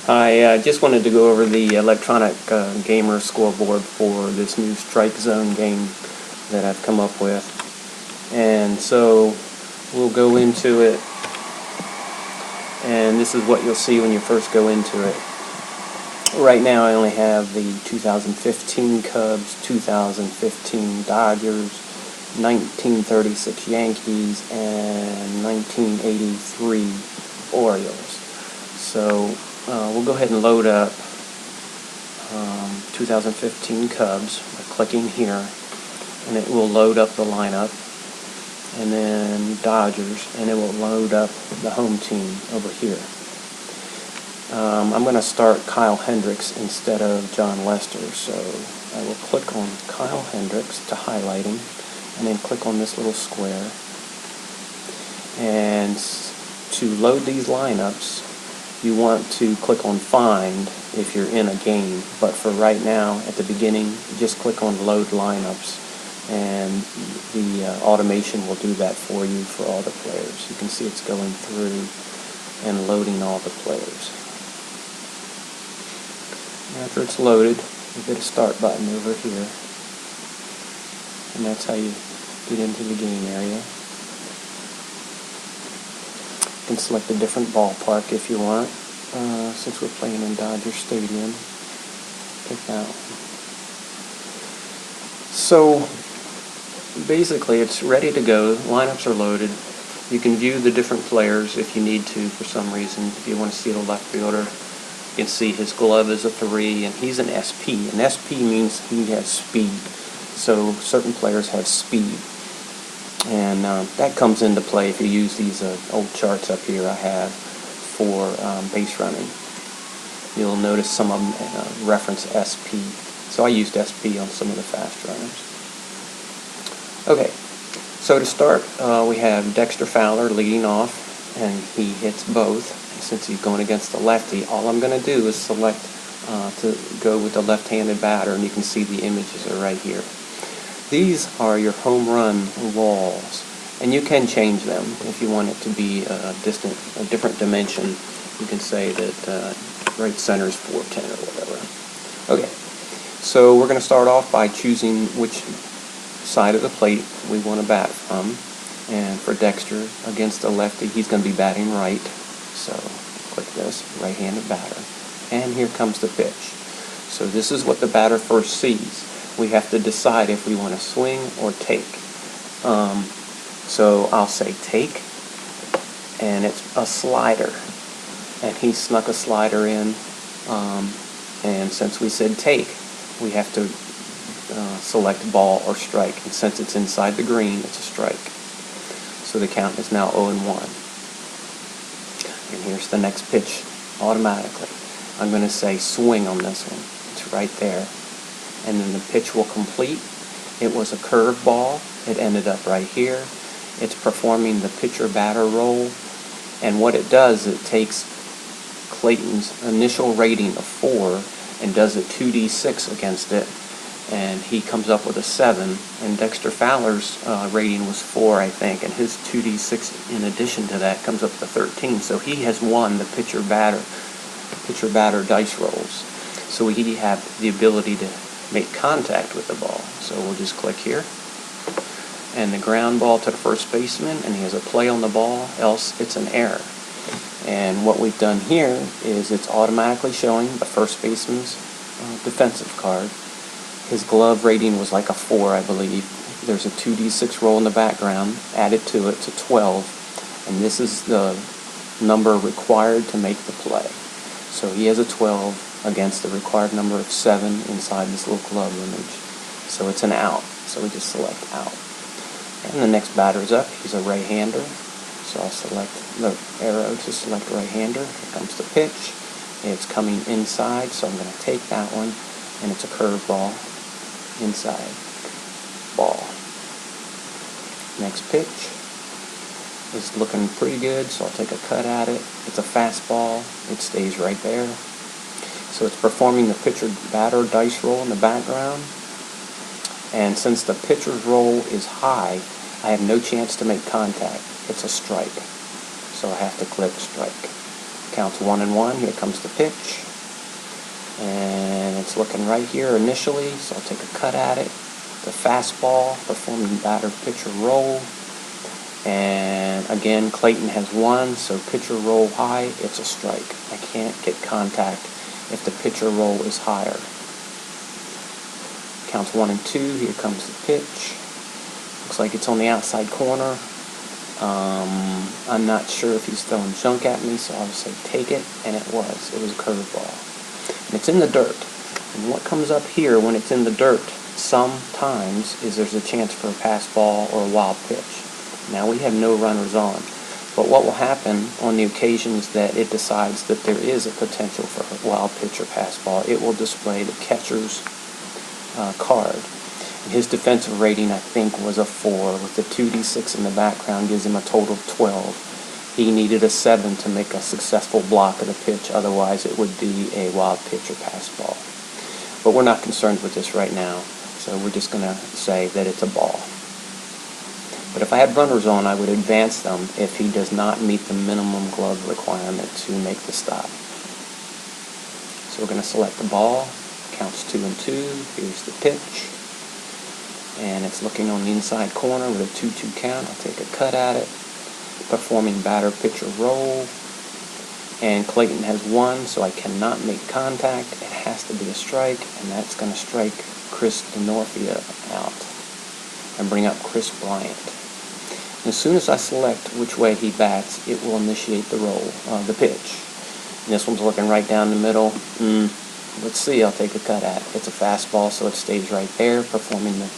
I just wanted to go over the electronic gamer scoreboard for this new Strike Zone game that I've come up with. And so we'll go into it, and this is what you'll see when you first go into it. Right now I only have the 2015 Cubs, 2015 Dodgers, 1936 Yankees, and 1983 Orioles. So we'll go ahead and load up 2015 Cubs by clicking here, and it will load up the lineup, and then Dodgers, and it will load up the home team over here. I'm going to start Kyle Hendricks instead of John Lester, so I will click on Kyle Hendricks to highlight him, and then click on this little square. And to load these lineups, you want to click on Find if you're in a game, but for right now, at the beginning, just click on Load Lineups, and the automation will do that for you for all the players. You can see it's going through and loading all the players. After it's loaded, you hit a Start button over here, and that's how you get into the game area. You can select a different ballpark if you want. Since we're playing in Dodger Stadium, pick that one. So basically it's ready to go. Lineups are loaded. You can view the different players if you need to for some reason. If you want to see the left fielder, you can see his glove is a 3, and he's an SP. An SP means he has speed. So certain players have speed. And that comes into play if you use these old charts up here I have for base running. You'll notice some of them reference SP. So I used SP on some of the fast runners. Okay, so to start, we have Dexter Fowler leading off, and he hits both. Since he's going against the lefty, all I'm going to do is select to go with the left-handed batter, and you can see the images are right here. These are your home run walls, and you can change them if you want it to be a different dimension. You can say that right center is 410 or whatever. Okay, so we're going to start off by choosing which side of the plate we want to bat from. And for Dexter, against the lefty, he's going to be batting right. So click this, right-handed batter. And here comes the pitch. So this is what the batter first sees. We have to decide if we want to swing or take. So I'll say take, and it's a slider. And he snuck a slider in, and since we said take, we have to select ball or strike. And since it's inside the green, it's a strike. So the count is now 0-1. And here's the next pitch automatically. I'm going to say swing on this one. It's right there. And then the pitch will complete. It was a curve ball. It ended up right here. It's performing the pitcher-batter role. And what it does, it takes Clayton's initial rating of 4 and does a 2d6 against it. And he comes up with a 7. And Dexter Fowler's rating was 4, I think. And his 2d6 in addition to that comes up to 13. So he has won the pitcher-batter dice rolls. So we have the ability to make contact with the ball. So we'll just click here, and the ground ball to the first baseman, and he has a play on the ball, else it's an error. And what we've done here is it's automatically showing the first baseman's defensive card. His glove rating was like a 4, I believe. There's a 2d6 roll in the background, added to it to 12, and this is the number required to make the play. So he has a 12 against the required number of 7 inside this little glove image. So it's an out. So we just select out. And the next batter is up. He's a right-hander. So I'll select the arrow to select right-hander. Here comes the pitch. It's coming inside, so I'm going to take that one. And it's a curve ball. Inside. Ball. Next pitch is looking pretty good, so I'll take a cut at it. It's a fastball. It stays right there. So it's performing the pitcher-batter dice roll in the background. And since the pitcher's roll is high, I have no chance to make contact. It's a strike. So I have to click strike. Counts 1-1. Here comes the pitch. And it's looking right here initially, so I'll take a cut at it. The fastball, performing batter pitcher roll. And again, Clayton has 1, so pitcher roll high, it's a strike. I can't get contact if the pitcher roll is higher. Counts 1-2. Here comes the pitch. Looks like it's on the outside corner. I'm not sure if he's throwing junk at me, so I'll say take it, and it was. It was a curveball. And it's in the dirt. And what comes up here when it's in the dirt sometimes is there's a chance for a pass ball or a wild pitch. Now we have no runners on. But what will happen on the occasions that it decides that there is a potential for a wild pitch or pass ball, it will display the catcher's card. And his defensive rating, I think, was a 4. With the 2d6 in the background, gives him a total of 12. He needed a 7 to make a successful block of the pitch. Otherwise, it would be a wild pitch or pass ball. But we're not concerned with this right now, so we're just going to say that it's a ball. But if I had runners on, I would advance them if he does not meet the minimum glove requirement to make the stop. So we're going to select the ball. Counts 2-2. Here's the pitch. And it's looking on the inside corner with a 2-2 count. I'll take a cut at it. Performing batter pitcher roll. And Clayton has 1, so I cannot make contact. It has to be a strike, and that's going to strike Chris Denorfia out and bring up Chris Bryant. As soon as I select which way he bats, it will initiate the the pitch. And this one's looking right down the middle. Let's see, I'll take a cut at it. It's a fastball, so it stays right there, performing the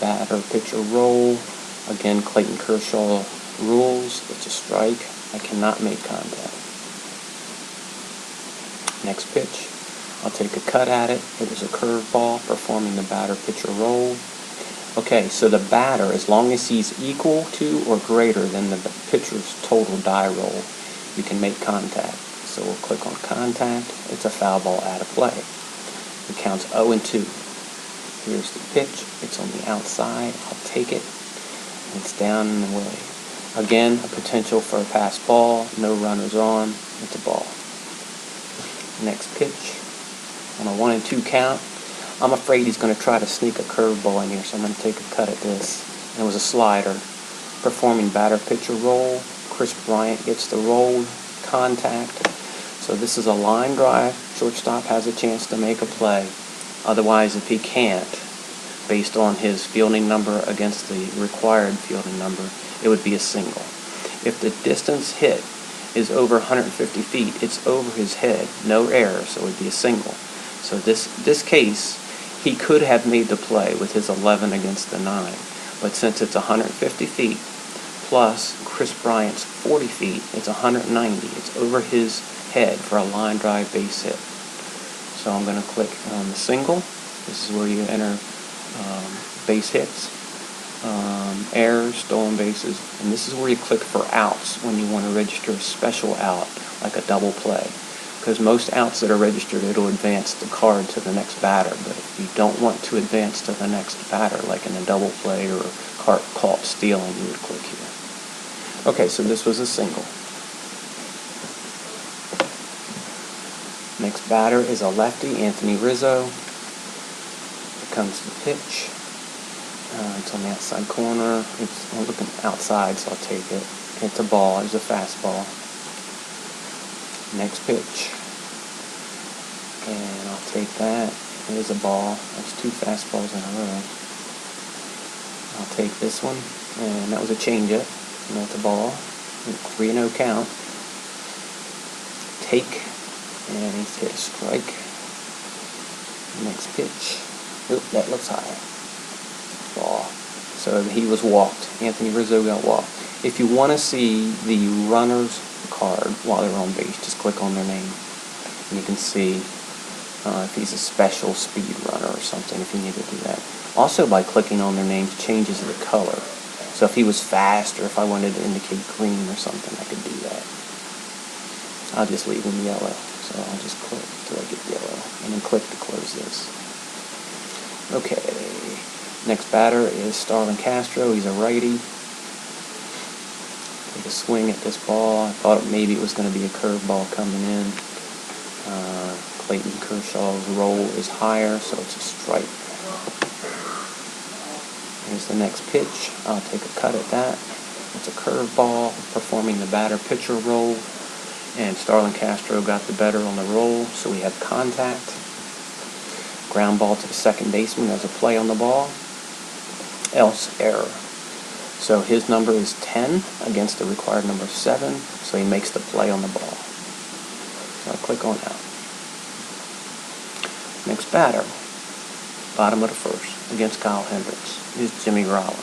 batter pitcher roll. Again, Clayton Kershaw rules. It's a strike. I cannot make contact. Next pitch, I'll take a cut at it. It was a curveball, performing the batter pitcher roll. Okay, so the batter, as long as he's equal to or greater than the pitcher's total die roll, you can make contact. So we'll click on contact. It's a foul ball out of play. It counts 0-2. Here's the pitch. It's on the outside. I'll take it. It's down and away. Again, a potential for a pass ball. No runners on. It's a ball. Next pitch. On a 1-2 count. I'm afraid he's going to try to sneak a curveball in here, so I'm going to take a cut at this. And it was a slider. Performing batter pitcher roll. Chris Bryant gets the roll. Contact. So this is a line drive. Shortstop has a chance to make a play. Otherwise, if he can't, based on his fielding number against the required fielding number, it would be a single. If the distance hit is over 150 feet, it's over his head. No error, so it would be a single. So this case, he could have made the play with his 11 against the 9. But since it's 150 feet plus Chris Bryant's 40 feet, it's 190. It's over his head for a line drive base hit. So I'm going to click on the single. This is where you enter base hits, errors, stolen bases, and this is where you click for outs when you want to register a special out, like a double play. Because most outs that are registered, it'll advance the card to the next batter. But if you don't want to advance to the next batter, like in a double play or caught stealing, you would click here. Okay, so this was a single. Next batter is a lefty, Anthony Rizzo. Here comes the pitch. It's on the outside corner. I'm looking outside, so I'll take it. It's a ball. It's a fastball. Next pitch. And I'll take that. It is a ball. That's 2 fastballs in a row. I'll take this one. And that was a changeup. And that's a ball. 3-0 count. Take. And he's hit a strike. Next pitch. Oop, that looks high. Ball. So he was walked. Anthony Rizzo got walked. If you want to see the runner's card while they're on base, just click on their name. And you can see if he's a special speed runner or something, if you need to do that. Also, by clicking on their names, changes the color. So if he was fast, or if I wanted to indicate green or something, I could do that. I'll just leave him yellow. So I'll just click till I get yellow, and then click to close this. Okay, next batter is Starlin Castro. He's a righty. take a swing at this ball. I thought maybe it was going to be a curveball coming in. Clayton Kershaw's roll is higher, so it's a strike. Here's the next pitch. I'll take a cut at that. It's a curveball, performing the batter-pitcher role, and Starlin Castro got the better on the roll, so we have contact. Ground ball to the second baseman as a play on the ball, else error. So his number is 10 against the required number 7, so he makes the play on the ball. So I'll click on out. Next batter, bottom of the first, against Kyle Hendricks, is Jimmy Rollins.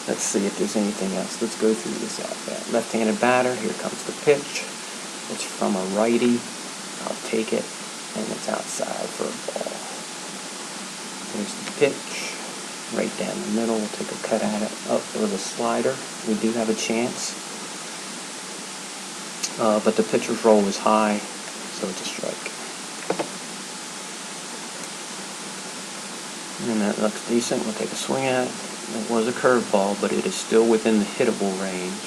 Let's see if there's anything else. Let's go through this at-bat. Left-handed batter, here comes the pitch. It's from a righty. I'll take it, and it's outside for a ball. Here's the pitch, right down the middle. We'll take a cut at it. Up with a slider. We do have a chance. But the pitcher's roll is high, so it's a strike. And that looks decent. We'll take a swing at it. It was a curveball, but it is still within the hittable range.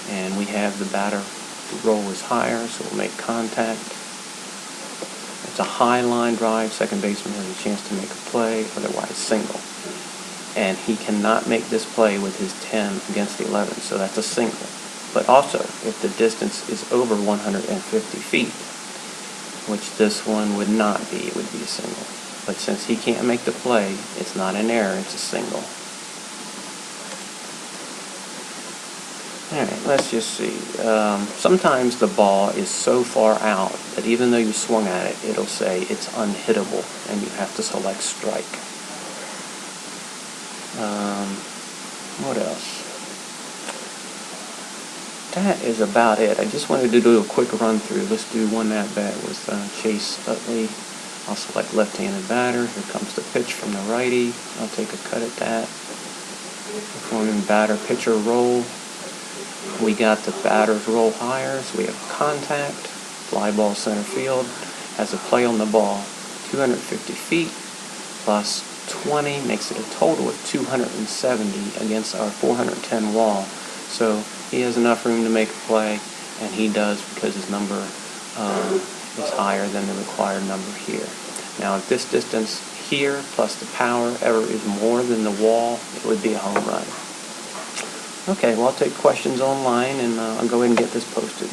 And we have the batter, the roll is higher, so we'll make contact. It's a high line drive. Second baseman has a chance to make a play, otherwise single. And he cannot make this play with his 10 against the 11, so that's a single. But also, if the distance is over 150 feet, which this one would not be, it would be a single. But since he can't make the play, it's not an error, it's a single. Alright, let's just see. Sometimes the ball is so far out that even though you swung at it, it'll say it's unhittable, and you have to select strike. What else? That is about it. I just wanted to do a quick run through. Let's do one at-bat with Chase Utley. I'll select left-handed batter. Here comes the pitch from the righty. I'll take a cut at that. Performing batter-pitcher roll. We got the batter's roll higher, so we have contact. Fly ball center field. Has a play on the ball. 250 feet plus 20 makes it a total of 270 against our 410 wall. So he has enough room to make a play, and he does because his number is higher than the required number here. Now, if this distance here plus the power ever is more than the wall, it would be a home run. Okay, well, I'll take questions online, and I'll go ahead and get this posted.